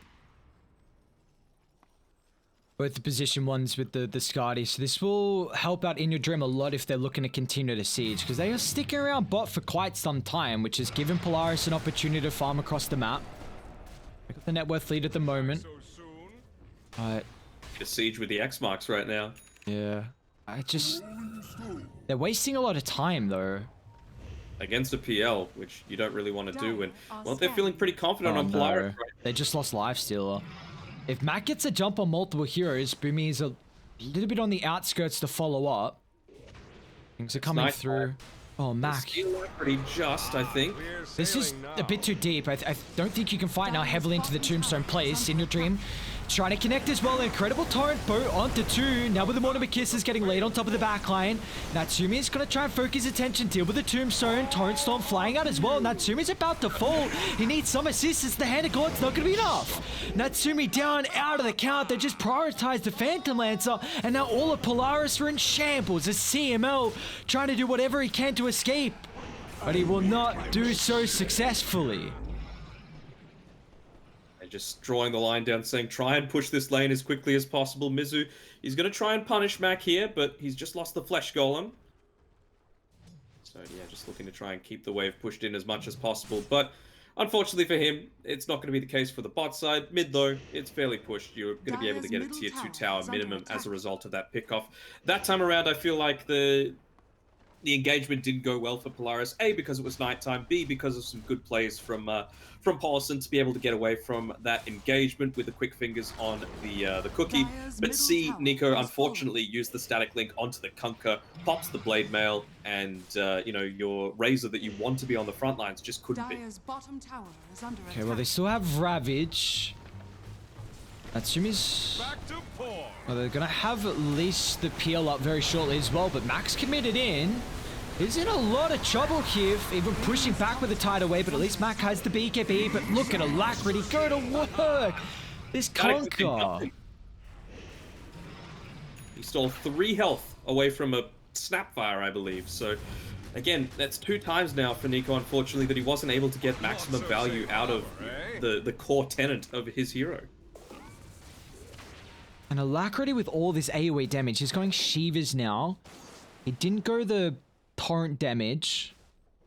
Both the position ones with the Skadi. So this will help out In Your Dream a lot if they're looking to continue to siege, because they are sticking around bot for quite some time, which has given Polaris an opportunity to farm across the map. They got the net worth lead at the moment. So soon. But A siege with the X marks right now. yeah, they're wasting a lot of time though. Against a PL, which you don't really want to do. And, well, they're Scanning. feeling pretty confident Oh, on Polaris. no. They just lost Lifestealer. If Mac gets a jump on multiple heroes, Boomy is a little bit on the outskirts to follow up. Things are coming nice. through. Oh, Mac. Still pretty just, I think. We're This is sailing a now. bit too deep. I don't think you can fight now heavily into the Tombstone place. In Your Dream, trying to connect as well. Incredible torrent boat onto 2. Now with the Mortimer Kisses getting laid on top of the backline. Natsumi is going to try and focus his attention, deal with the Tombstone. Torrent Storm flying out as well. Natsumi's about to fall. He needs some assistance. The Hand of God's not going to be enough. Natsumi down, out of the count. They just prioritized the Phantom Lancer. And now all of Polaris are in shambles as CML trying to do whatever he can to escape. But he will not do so successfully. They're just drawing the line down, saying, try and push this lane as quickly as possible. Mizu, he's going to try and punish Mac here, but he's just lost the Flesh Golem. So, yeah, just looking to try and keep the wave pushed in as much as possible. But, unfortunately for him, it's not going to be the case for the bot side. Mid, though, it's fairly pushed. You're going to be able to get a tier 2 tower minimum as a result of that pickoff. That time around, I feel like the engagement didn't go well for Polaris. A, because it was nighttime. B, because of some good plays from Paulson to be able to get away from that engagement with the quick fingers on the cookie. Dire's But middle C, tower Nico has unfortunately used the static link onto the Kunkka, pops the blade mail, and you know, your Razor that you want to be on the front lines just couldn't be. Dire's bottom tower is under Okay, attack. well, they still have Ravage. Natsumi's... Back to 4. Well, they're going to have at least the PL up very shortly as well, but Max committed in. He's in a lot of trouble here, even pushing back with the tide away, but at least Mac has the BKB. But look at Alacrity go to work. This Conquer. He stole 3 health away from a Snapfire, I believe. So, again, that's 2 times now for Nico, unfortunately, that he wasn't able to get maximum value out of the core tenant of his hero. And Alacrity with all this AoE damage. He's going Shivas now. He didn't go the torrent damage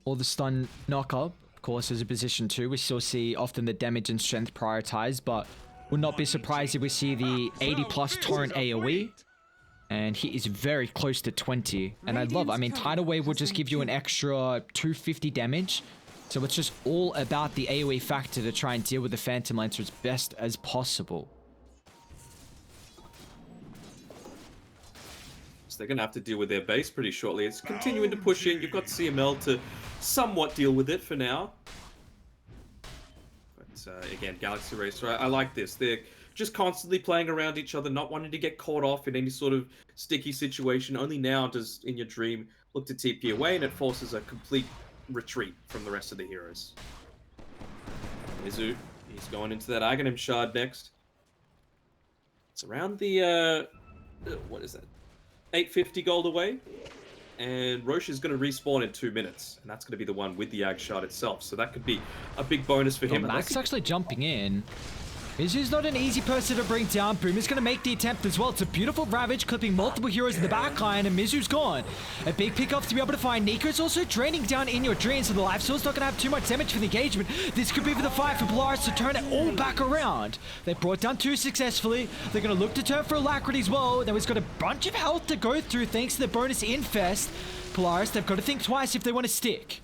or the stun knock-up. Of course, as a position 2, we still see often the damage and strength prioritized, but would not be surprised if we see the 80+ torrent AoE. And he is very close to 20. And I mean, Tidal Wave will just give you an extra 250 damage. So it's just all about the AoE factor to try and deal with the Phantom Lancer as best as possible. They're going to have to deal with their base pretty shortly. It's continuing to push in. You've got CML to somewhat deal with it for now. But again, Galaxy Racer, I like this. They're just constantly playing around each other, not wanting to get caught off in any sort of sticky situation. Only now does In Your Dream look to TP away, and it forces a complete retreat from the rest of the heroes. Mizu, he's going into that Aghanim Shard next. It's around the, what is that? 850 gold away, and Roche is going to respawn in 2 minutes, and that's going to be the one with the Ag Shard itself, so that could be a big bonus for him. Max actually jumping in. Mizu's not an easy person to bring down. Boom is going to make the attempt as well. It's a beautiful Ravage, clipping multiple heroes in the backline, and Mizu's gone. A big pick-off to be able to find. Nico's also draining down In Your Dream, so the life source not going to have too much damage for the engagement. This could be for the fight for Polaris to turn it all back around. They brought down 2 successfully. They're going to look to turn for Alacrity as well. Now he's got a bunch of health to go through thanks to the bonus Infest. Polaris, they've got to think twice if they want to stick.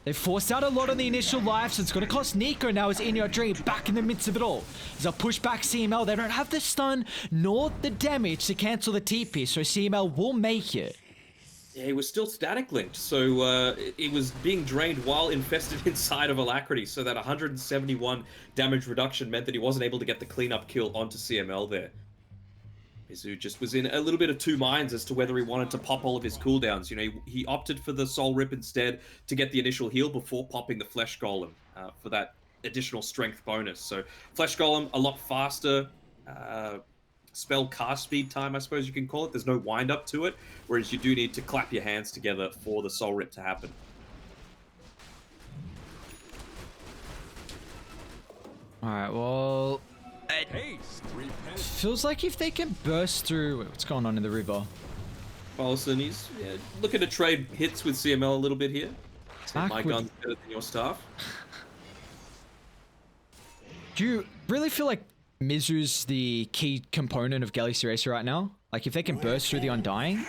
They forced out a lot on the initial life, so it's going to cost Nico now as In Your Dream back in the midst of it all. As they'll push back CML, they don't have the stun nor the damage to cancel the TP, so CML will make it. Yeah, he was still static linked, so it was being drained while infested inside of Alacrity, so that 171 damage reduction meant that he wasn't able to get the cleanup kill onto CML there. Mizu just was in a little bit of 2 minds as to whether he wanted to pop all of his cooldowns. You know, he opted for the Soul Rip instead to get the initial heal before popping the Flesh Golem for that additional strength bonus. So Flesh Golem, a lot faster spell cast speed time, I suppose you can call it. There's no wind up to it, whereas you do need to clap your hands together for the Soul Rip to happen. All right, well, Haste, repent. Feels like if they can burst through... Wait, what's going on in the river? Paulson, he's looking to trade hits with CML a little bit here. Back My with- gun's better than your staff. Do you really feel like Mizu's the key component of Galaxy Racer right now? Like, if they can burst through the Undying?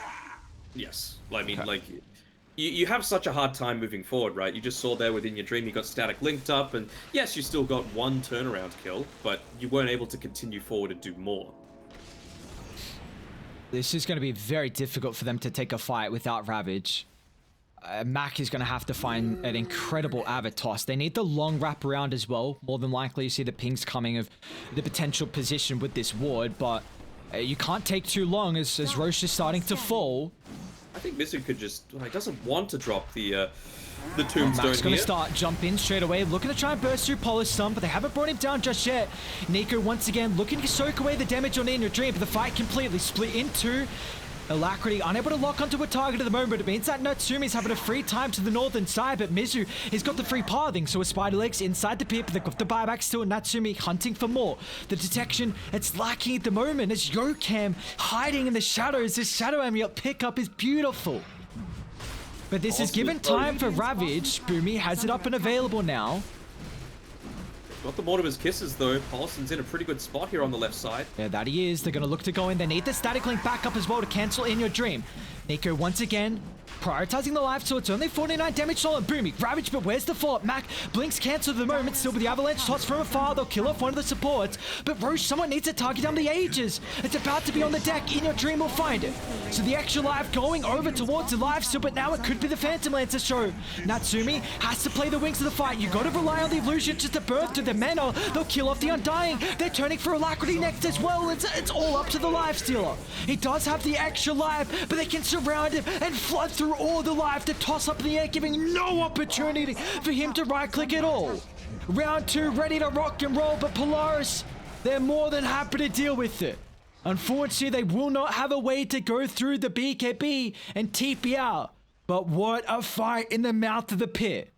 Yes. I mean, like, you have such a hard time moving forward, right? You just saw there within your dream, you got static linked up, and yes, you still got one turnaround kill, but you weren't able to continue forward and do more. This is going to be very difficult for them to take a fight without Ravage. Mac is going to have to find an incredible Avatos. They need the long wraparound as well. More than likely, you see the pings coming of the potential position with this ward, but you can't take too long as Roche is starting to fall. I think Mizu could just, well, he doesn't want to drop the tombstone Mac's going here. to start jump in straight away, looking to try and burst through Polaris some, but they haven't brought him down just yet. Nico once again looking to soak away the damage on In Your Dream, but the fight completely split in two. Alacrity unable to lock onto a target at the moment. It means that Natsumi's having a free time to the northern side, but Mizu has got the free pathing, so a Spider Legs inside the pit, but they've got the buyback still. Natsumi hunting for more. The detection, it's lacking at the moment as Yokam hiding in the shadows. This Shadow Amulet pickup is beautiful. But this is given time for Ravage. Boomy has it up and available now. Got the Mortimer's Kisses, though. Paulson's in a pretty good spot here on the left side. Yeah, that he is. They're going to look to go in. They need the static link back up as well to cancel In Your Dream. Nico once again prioritizing the life, so it's only 49 damage stolen. Boomy, Ravage, but where's the follow-up? Mac blinks cancel at the moment, still with the avalanche toss from afar. They'll kill off one of the supports, but Roche, someone needs to target down the Aegis. It's about to be on the deck. In Your Dream will find it. So the extra life going over towards the life still, but now it could be the Phantom Lancer show. Natsumi has to play the wings of the fight. You got to rely on the illusion just to burn through the mana. They'll kill off the Undying. They're turning for Alacrity next as well. It's all up to the life stealer. He does have the extra life, but they can surround him and flood through all the life to toss up in the air, giving no opportunity for him to right-click at all. Round two, ready to rock and roll, but Polaris, they're more than happy to deal with it. Unfortunately, they will not have a way to go through the BKB and TP out. But what a fight in the mouth of the pit.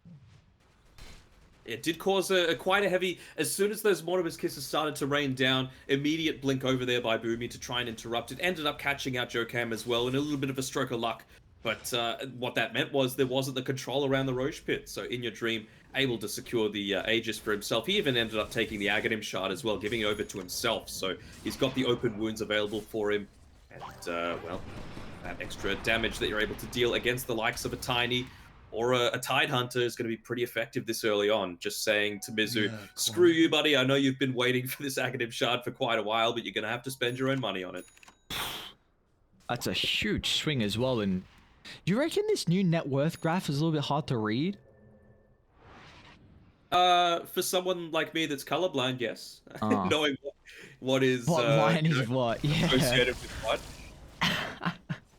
It did cause quite a heavy... As soon as those Mortimer's Kisses started to rain down, immediate blink over there by Boomy to try and interrupt it. Ended up catching out Jokam as well, and a little bit of a stroke of luck. But what that meant was there wasn't the control around the Roche pit. So In Your Dream, able to secure the Aegis for himself. He even ended up taking the Aghanim shard as well, giving it over to himself. So he's got the open wounds available for him. And, well, that extra damage that you're able to deal against the likes of a Tiny or a Tide Hunter is going to be pretty effective this early on. Just saying to Mizu, screw you, buddy. I know you've been waiting for this Aghanim shard for quite a while, but you're going to have to spend your own money on it. That's a huge swing as well. And you reckon this new net worth graph is a little bit hard to read? For someone like me that's colorblind, yes. Knowing what is What line is what? Yeah. associated with what.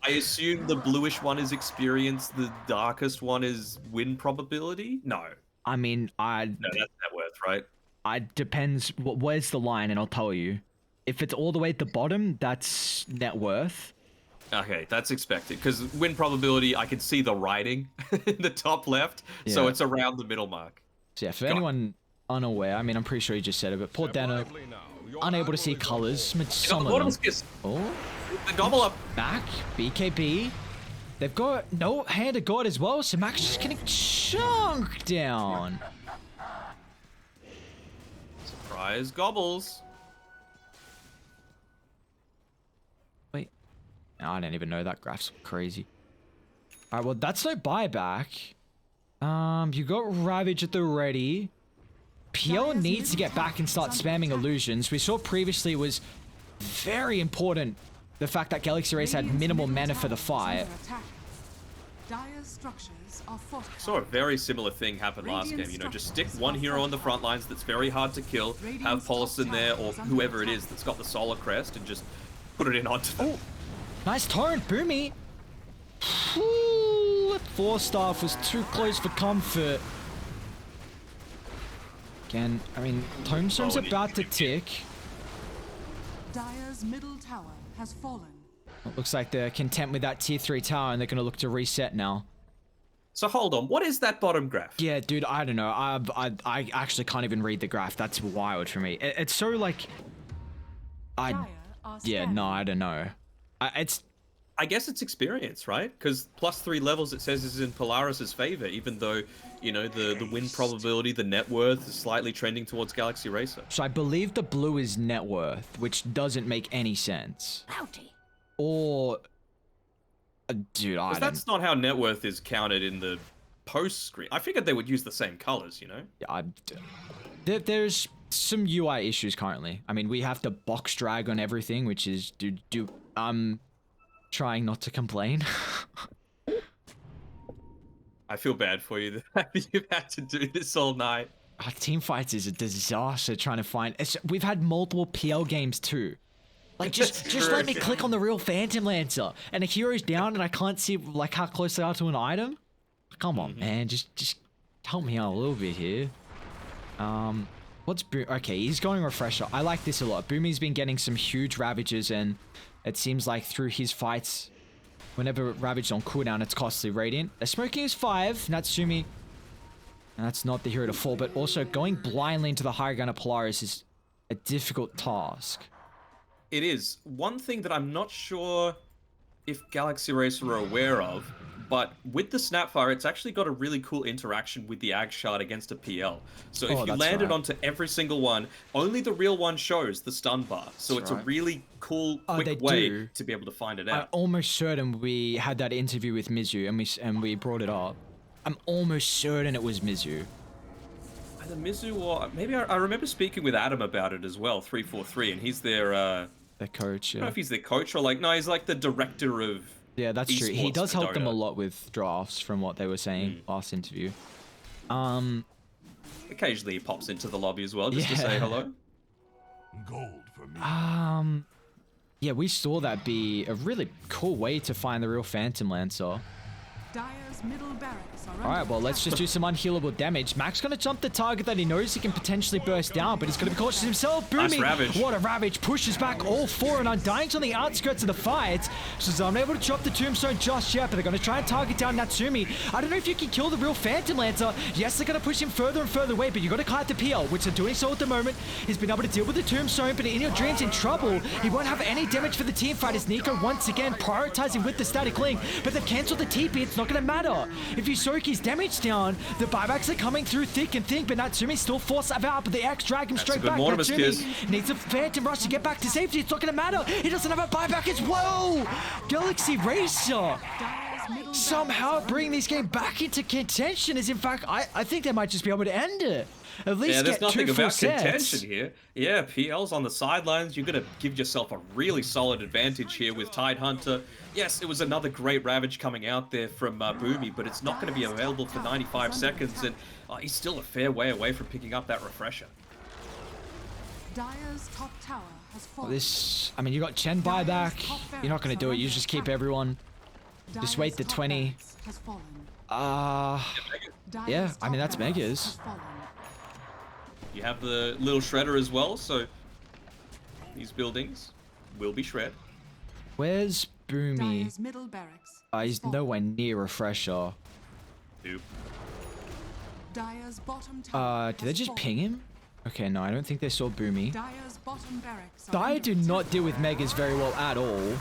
I assume the bluish one is experience, the darkest one is win probability? No. I mean, No, that's net worth, right? it depends. Where's the line? And I'll tell you. If it's all the way at the bottom, that's net worth. Okay, that's expected. Because win probability, I can see the writing in the top left. So Yeah. it's around the middle mark. So yeah, for anyone unaware, I mean, I'm pretty sure you just said it, but poor Danog, unable to see colors. Some of them. Oh, The gobble up. Mac, BKB. They've got no Hand of God as well, so Mac's just getting chunked down. Surprise gobbles. Wait. I don't even know, that graph's crazy. Alright, well, that's no buyback. You got Ravage at the ready. PL needs to get back and start spamming illusions. We saw previously it was very important the fact that Galaxy Race had minimal mana for the fight. Dire's structures are fortified. Saw a very similar thing happen last game. You know, just stick one hero on the front lines that's very hard to kill, have Paulson there or whoever it is that's got the Solar Crest, and just put it in onto them. Oh, nice torrent, Boomy. Ooh, 4-star was too close for comfort. Again, I mean, Tombstone's about to tick. Dire's middle tower has fallen. It looks like they're content with that tier 3 tower and they're going to look to reset now. So hold on, what is that bottom graph? Yeah, dude, I don't know. I actually can't even read the graph. That's wild for me. It's so like Dire are Yeah, scanning. no, I don't know. I guess it's experience, right? Because +3 levels, it says, is in Polaris's favor, even though, you know, the win probability, the net worth is slightly trending towards Galaxy Racer. So I believe the blue is net worth, which doesn't make any sense. Howdy. Or, dude, I Because don't. that's not how net worth is counted in the post screen. I figured they would use the same colors, you know? There's some UI issues currently. I mean, we have to box drag on everything, which is, dude, I'm trying not to complain. I feel bad for you that you've had to do this all night. Our team fights is a disaster trying to find. We've had multiple PL games too. Like just let me click on the real Phantom Lancer and a hero's down and I can't see like how close they are to an item. Come on, man, just help me out a little bit here. What's okay? He's going refresher. I like this a lot. Boomy's been getting some huge ravages and it seems like through his fights, whenever ravaged on cooldown, it's costly radiant. The smoking is 5. Natsumi. And that's not the hero to fall, but also going blindly into the high ground of Polaris is a difficult task. It is. One thing that I'm not sure if Galaxy Racer are aware of, but with the Snapfire, it's actually got a really cool interaction with the Ag Shard against a PL. So if you landed onto every single one, only the real one shows the stun bar. So it's a really cool, quick way to be able to find it out. I'm almost certain we had that interview with Mizu and we brought it up. I'm almost certain it was Mizu. Either Mizu or maybe I remember speaking with Adam about it as well, 343, and he's their coach. I don't know if he's their coach or like no, he's like the director of. Yeah, that's true. He Esports does for help them a Dota. lot with drafts, from what they were saying last interview. Occasionally he pops into the lobby as well just to say hello. Gold for me. Yeah, we saw that be a really cool way to find the real Phantom Lancer. Dire's middle barracks are All right, well, let's just do some unhealable damage. Mac's going to jump the target that he knows he can potentially burst down, but he's going to be cautious himself. Boomy, Nice ravage. what a ravage. Pushes back all 4, and Undying's on the outskirts of the fight. So he's unable to chop the tombstone just yet, but they're going to try and target down Natsumi. I don't know if you can kill the real Phantom Lancer. Yes, they're going to push him further and further away, but you've got to kite the PL, which they're doing so at the moment. He's been able to deal with the tombstone, but in your dreams in trouble. He won't have any damage for the team fight as Nico once again prioritizing with the static link, but they've cancelled the TP. It's not going to matter. If you soak his damage down, the buybacks are coming through thick and thin, but Natsumi still forced out, but the X drag him straight back. Natsumi needs a Phantom Rush to get back to safety. It's not going to matter. He doesn't have a buyback as well. Galaxy Racer somehow bring this game back into contention, as in fact, I think they might just be able to end it. At least there's get nothing 2 full about sets. contention here. Yeah, PL's on the sidelines. You're going to give yourself a really solid advantage here with Tidehunter. Yes, it was another great ravage coming out there from Boomy, but it's not going to be available for 95 seconds, and he's still a fair way away from picking up that refresher. Dire's top tower has fallen. This, I mean, you got Chen buyback. You're not going to do it. You just keep everyone. Just wait the 20. Yeah, I mean, that's Megas. You have the little shredder as well, so these buildings will be shred. Where's Boomy? Dire's middle barracks. He's nowhere near refresher. Nope. Dire's bottom tower Did they has just fallen. ping him? Okay, no, I don't think they saw Boomy. Dire's bottom barracks are Dire under do not attack. deal with Megas very well at all.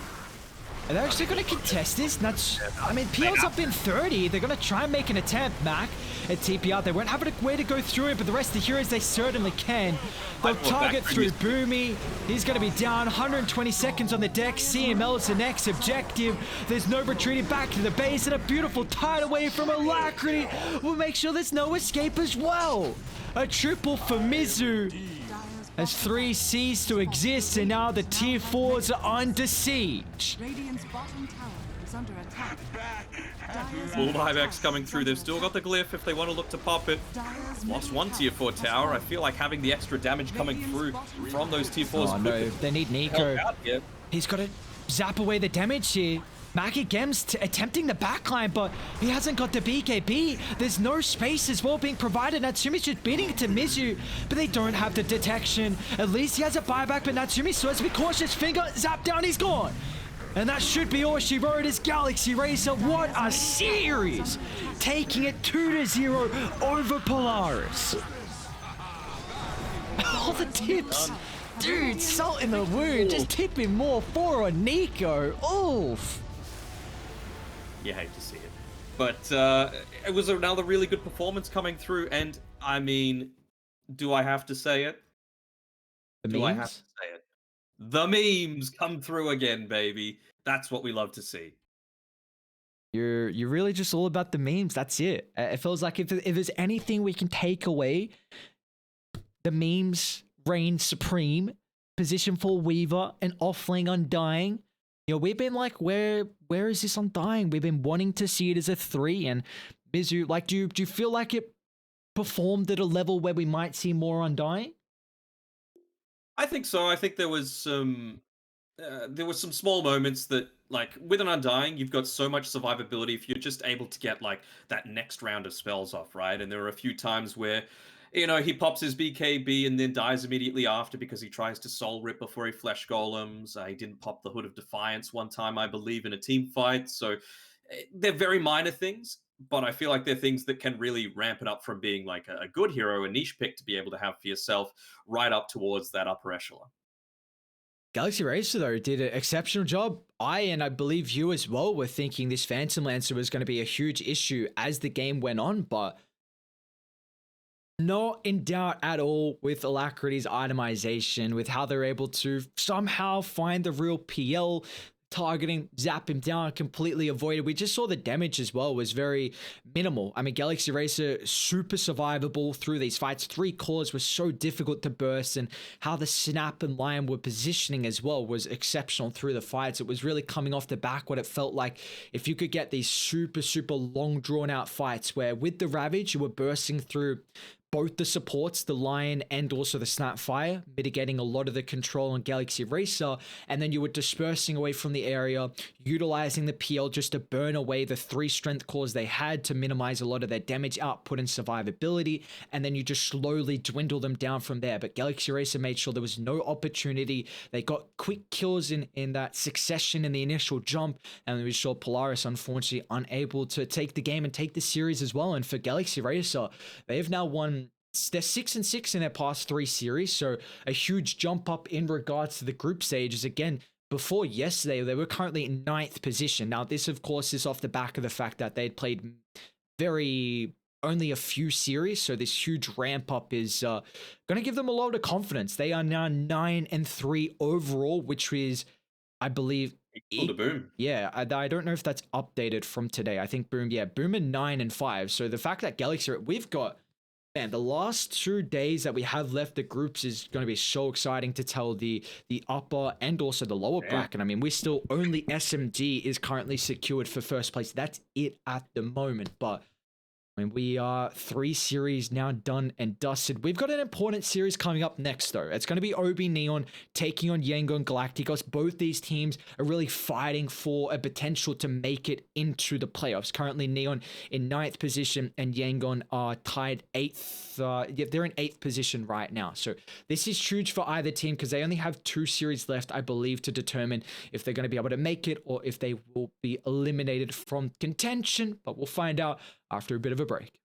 Are they actually going to contest this? That's, I mean, PL's up in 30. They're going to try and make an attempt, Mac, at TP out. They won't have a way to go through it, but the rest of the heroes, they certainly can. They'll target through Boomy. He's going to be down. 120 seconds on the deck. CML is the next objective. There's no retreating back to the base, and a beautiful tide away from Alacrity will make sure there's no escape as well. A triple for Mizu. Dire's As 3 cease to exist, and now the tier 4s are under siege. Radiant's bottom tower is under attack. Dire's Full middle buybacks tower coming is they've under still got the attack. glyph if they want to look to pop it. Dire's Lost middle one tier 4 has tower. I fallen. feel like having the extra damage coming through from those tier 4s Oh no, they need Nico. He's got to zap away the damage here. Maggie Gems attempting the backline, but he hasn't got the BKB. There's no space as well being provided. Natsumi's just beating it to Mizu, but they don't have the detection. At least he has a buyback, but Natsumi still has to be cautious. Finger, zap down, he's gone. And that should be all she wrote as Galaxy Racer. What a series! Taking it 2-0 over Polaris. All the tips. Dude, salt in the wound. Just tipping more for on Nico. Oof. You hate to see it. But it was another really good performance coming through. And I mean, do I have to say it? Do I have to say it? The memes come through again, baby. That's what we love to see. You're really just all about the memes. That's it. It feels like if there's anything we can take away, the memes reign supreme. Position for Weaver and offlane Undying. You know, we've been like, where is this Undying? We've been wanting to see it as a 3. And Mizu, like, do you feel like it performed at a level where we might see more Undying? I think so. I think there was some small moments that, like, with an Undying, you've got so much survivability if you're just able to get, like, that next round of spells off, right? And there are a few times where, you know, he pops his BKB and then dies immediately after because he tries to soul rip before he flesh golems. He didn't pop the Hood of Defiance one time, I believe, in a team fight. So they're very minor things, but I feel like they're things that can really ramp it up from being like a good hero, a niche pick to be able to have for yourself, right up towards that upper echelon. Galaxy Racer, though, did an exceptional job. And I believe you as well were thinking this Phantom Lancer was going to be a huge issue as the game went on, but not in doubt at all with Alacrity's itemization, with how they're able to somehow find the real PL, targeting, zap him down, completely avoided. We just saw the damage as well was very minimal. I mean, Galaxy Racer, super survivable through these fights. 3 cores were so difficult to burst, and how the Snap and Lion were positioning as well was exceptional through the fights. It was really coming off the back what it felt like if you could get these super, super long drawn out fights where with the Ravage, you were bursting through both the supports, the Lion and also the Snapfire, mitigating a lot of the control on Galaxy Racer, and then you were dispersing away from the area, utilizing the PL just to burn away the 3 strength cores they had to minimize a lot of their damage output and survivability, and then you just slowly dwindle them down from there. But Galaxy Racer made sure there was no opportunity. They got quick kills in that succession in the initial jump, and we saw Polaris unfortunately unable to take the game and take the series as well. And for Galaxy Racer, they have now won. They're 6-6 in their past 3 series, so a huge jump up in regards to the group stages. Again, before yesterday, they were currently in 9th position. Now, this, of course, is off the back of the fact that they'd played only a few series, so this huge ramp up is going to give them a lot of confidence. They are now 9-3 overall, which is, I believe, equal to Boom. Yeah, I don't know if that's updated from today. I think Boom are 9-5. So the fact that Galaxy, we've got, man, the last 2 days that we have left the groups is going to be so exciting to tell the upper and also the lower bracket. I mean, we're still only SMG is currently secured for first place. That's it at the moment. But I mean, we are 3 series now done and dusted. We've got an important series coming up next, though. It's going to be OB Neon taking on Yangon Galacticos. Both these teams are really fighting for a potential to make it into the playoffs. Currently, Neon in 9th position and Yangon are tied 8th. They're in 8th position right now. So this is huge for either team because they only have 2 series left, I believe, to determine if they're going to be able to make it or if they will be eliminated from contention. But we'll find out after a bit of a break.